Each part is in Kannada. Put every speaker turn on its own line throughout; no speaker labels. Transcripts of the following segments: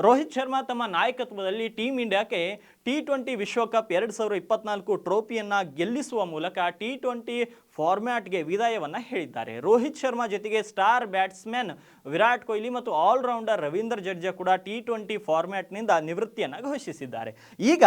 ರೋಹಿತ್ ಶರ್ಮಾ ತಮ್ಮ ನಾಯಕತ್ವದಲ್ಲಿ ಟೀಮ್ ಇಂಡಿಯಾಕ್ಕೆ ಟಿ20 ವಿಶ್ವಕಪ್ 2024 ಟ್ರೋಫಿಯನ್ನು ಗೆಲ್ಲಿಸುವ ಮೂಲಕ ಟಿ20 ಫಾರ್ಮ್ಯಾಟ್ಗೆ ವಿದಾಯವನ್ನು ಹೇಳಿದ್ದಾರೆ. ರೋಹಿತ್ ಶರ್ಮಾ ಜೊತೆಗೆ ಸ್ಟಾರ್ ಬ್ಯಾಟ್ಸ್ಮನ್ ವಿರಾಟ್ ಕೊಹ್ಲಿ ಮತ್ತು ಆಲ್ರೌಂಡರ್ ರವೀಂದ್ರ ಜಡೇಜಾ ಕೂಡ ಟಿ20 ಫಾರ್ಮ್ಯಾಟ್ನಿಂದ ನಿವೃತ್ತಿಯನ್ನು ಘೋಷಿಸಿದ್ದಾರೆ. ಈಗ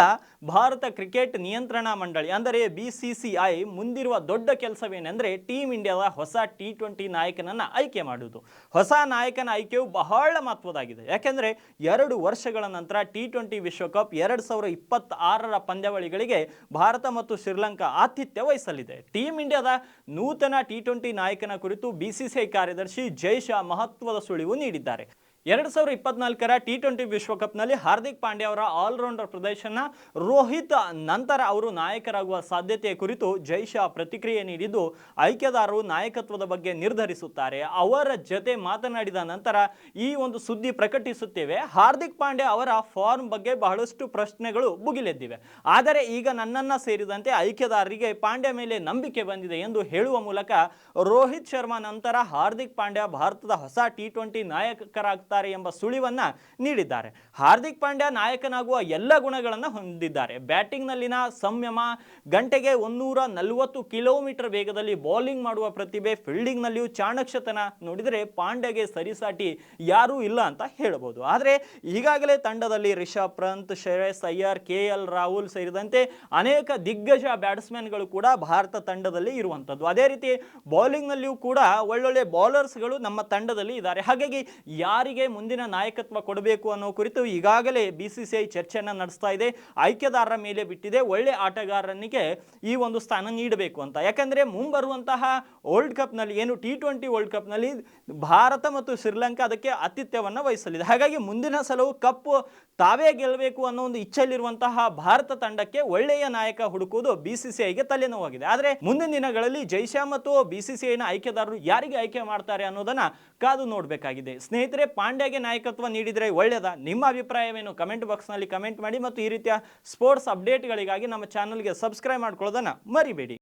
ಭಾರತ ಕ್ರಿಕೆಟ್ ನಿಯಂತ್ರಣಾ ಮಂಡಳಿ ಅಂದರೆ BCCI ಮುಂದಿರುವ ದೊಡ್ಡ ಕೆಲಸವೇನೆಂದರೆ ಟೀಮ್ ಇಂಡಿಯಾದ ಹೊಸ ಟಿ20 ನಾಯಕನನ್ನು ಆಯ್ಕೆ ಮಾಡುವುದು. ಹೊಸ ನಾಯಕನ ಆಯ್ಕೆಯು ಬಹಳ ಮಹತ್ವದಾಗಿದೆ. ಯಾಕೆಂದರೆ 2 ವರ್ಷಗಳ ನಂತರ ಟಿ20 ವಿಶ್ವಕಪ್ 2026ರ ಪಂದ್ಯಾವಳಿಗಳಿಗೆ ಭಾರತ ಮತ್ತು ಶ್ರೀಲಂಕಾ ಆತಿಥ್ಯ ವಹಿಸಲಿದೆ. ಟೀಮ್ ಇಂಡಿಯಾದ ನೂತನ ಟಿ20 ನಾಯಕನ ಕುರಿತು BCCI ಕಾರ್ಯದರ್ಶಿ ಜೈ ಶಾ ಮಹತ್ವದ ಸುಳಿವು ನೀಡಿದ್ದಾರೆ. 2024ರ ಟಿ20 ವಿಶ್ವಕಪ್ನಲ್ಲಿ ಹಾರ್ದಿಕ್ ಪಾಂಡ್ಯ ಅವರ ಆಲ್ರೌಂಡರ್ ಪ್ರದರ್ಶನ, ರೋಹಿತ್ ನಂತರ ಅವರು ನಾಯಕರಾಗುವ ಸಾಧ್ಯತೆಯ ಕುರಿತು ಜೈ ಶಾ ಪ್ರತಿಕ್ರಿಯೆ ನೀಡಿದ್ದು, ಆಯ್ಕೆದಾರರು ನಾಯಕತ್ವದ ಬಗ್ಗೆ ನಿರ್ಧರಿಸುತ್ತಾರೆ. ಅವರ ಜೊತೆ ಮಾತನಾಡಿದ ನಂತರ ಈ ಒಂದು ಸುದ್ದಿ ಪ್ರಕಟಿಸುತ್ತೇವೆ. ಹಾರ್ದಿಕ್ ಪಾಂಡ್ಯ ಅವರ ಫಾರ್ಮ್ ಬಗ್ಗೆ ಬಹಳಷ್ಟು ಪ್ರಶ್ನೆಗಳು ಭುಗಿಲೆದ್ದಿವೆ. ಆದರೆ ಈಗ ನನ್ನನ್ನು ಸೇರಿದಂತೆ ಆಯ್ಕೆದಾರರಿಗೆ ಪಾಂಡ್ಯ ಮೇಲೆ ನಂಬಿಕೆ ಬಂದಿದೆ ಎಂದು ಹೇಳುವ ಮೂಲಕ ರೋಹಿತ್ ಶರ್ಮಾ ನಂತರ ಹಾರ್ದಿಕ್ ಪಾಂಡ್ಯ ಭಾರತದ ಹೊಸ ಟಿ20 ನಾಯಕರಾಗ್ತಾರೆ ಎಂಬ ಸುಳಿವನ್ನ ನೀಡಿದ್ದಾರೆ. ಹಾರ್ದಿಕ್ ಪಾಂಡ್ಯ ನಾಯಕನಾಗುವ ಎಲ್ಲ ಗುಣಗಳನ್ನು ಹೊಂದಿದ್ದಾರೆ. ಬ್ಯಾಟಿಂಗ್ ನಲ್ಲಿನ ಸಂಯಮ, ಗಂಟೆಗೆ 140 ಕಿಲೋಮೀಟರ್ ವೇಗದಲ್ಲಿ ಬೌಲಿಂಗ್ ಮಾಡುವ ಪ್ರತಿಭೆ, ಫೀಲ್ಡಿಂಗ್ ನಲ್ಲಿಯೂ ಚಾಣಕ್ಷತನ ನೋಡಿದರೆ ಪಾಂಡ್ಯಗೆ ಸರಿಸಾಟಿ ಯಾರೂ ಇಲ್ಲ ಅಂತ ಹೇಳಬಹುದು. ಆದರೆ ಈಗಾಗಲೇ ತಂಡದಲ್ಲಿ ರಿಷಬ್ ಪಂತ್, ಶ್ರೇಯಸ್ ಅಯ್ಯರ್, KL ರಾಹುಲ್ ಸೇರಿದಂತೆ ಅನೇಕ ದಿಗ್ಗಜ ಬ್ಯಾಟ್ಸ್ಮನ್ಗಳು ಕೂಡ ಭಾರತ ತಂಡದಲ್ಲಿ ಇರುವಂಥದ್ದು. ಅದೇ ರೀತಿ ಬೌಲಿಂಗ್ ನಲ್ಲಿಯೂ ಕೂಡ ಒಳ್ಳೊಳ್ಳೆ ಬೌಲರ್ಸ್ಗಳು ನಮ್ಮ ತಂಡದಲ್ಲಿ ಇದ್ದಾರೆ. ಹಾಗಾಗಿ ಯಾರಿಗೆ ಮುಂದಿನ ನಾಯಕತ್ವ ಕೊಡಬೇಕು ಅನ್ನೋ ಕುರಿತು ಈಗಾಗಲೇ BCCI ಚರ್ಚೆಯನ್ನು ನಡೆಸ್ತಾ ಇದೆ. ಆಯ್ಕೆದಾರರ ಮೇಲೆ ಬಿಟ್ಟಿದೆ. ಒಳ್ಳೆ ಆಟಗಾರನಿಗೆ ಈ ಒಂದು ಸ್ಥಾನ ನೀಡಬೇಕು ಅಂತ. ಯಾಕಂದರೆ ಮುಂಬರುವಂತಹ ವರ್ಲ್ಡ್ ಕಪ್ನಲ್ಲಿ ಏನು ಟಿ20 ವರ್ಲ್ಡ್ ಕಪ್ನಲ್ಲಿ ಭಾರತ ಮತ್ತು ಶ್ರೀಲಂಕಾ ಅದಕ್ಕೆ ಆತಿಥ್ಯವನ್ನು ವಹಿಸಲಿದೆ. ಹಾಗಾಗಿ ಮುಂದಿನ ಸಲವು ಕಪ್ಪು ತಾವೇ ಗೆಲ್ಲಬೇಕು ಅನ್ನೋ ಒಂದು ಇಚ್ಛೆಯಲ್ಲಿರುವಂತಹ ಭಾರತ ತಂಡಕ್ಕೆ ಒಳ್ಳೆಯ ನಾಯಕ ಹುಡುಕುವುದು BCCIಗೆ ತಲೆನೋವಾಗಿದೆ. ಆದರೆ ಮುಂದಿನ ದಿನಗಳಲ್ಲಿ ಜೈ ಶಾ ಮತ್ತು BCCIನ ಆಯ್ಕೆದಾರರು ಯಾರಿಗೆ ಆಯ್ಕೆ ಮಾಡ್ತಾರೆ ಅನ್ನೋದನ್ನ ಕಾದು ನೋಡಬೇಕಾಗಿದೆ. ಸ್ನೇಹಿತರೆ, ಪಾಂಡ್ಯಗೆ ನಾಯಕತ್ವ ನೀಡಿದರೆ ಒಳ್ಳೆಯದಾ? ನಿಮ್ಮ ಅಭಿಪ್ರಾಯವೇನು? ಕಮೆಂಟ್ ಬಾಕ್ಸ್ನಲ್ಲಿ ಕಮೆಂಟ್ ಮಾಡಿ ಮತ್ತು ಈ ರೀತಿಯ ಸ್ಪೋರ್ಟ್ಸ್ ಅಪ್ಡೇಟ್ಗಳಿಗಾಗಿ ನಮ್ಮ ಚಾನಲ್ಗೆ ಸಬ್ಸ್ಕ್ರೈಬ್ ಮಾಡ್ಕೊಳ್ಳೋದನ್ನು ಮರಿಬೇಡಿ.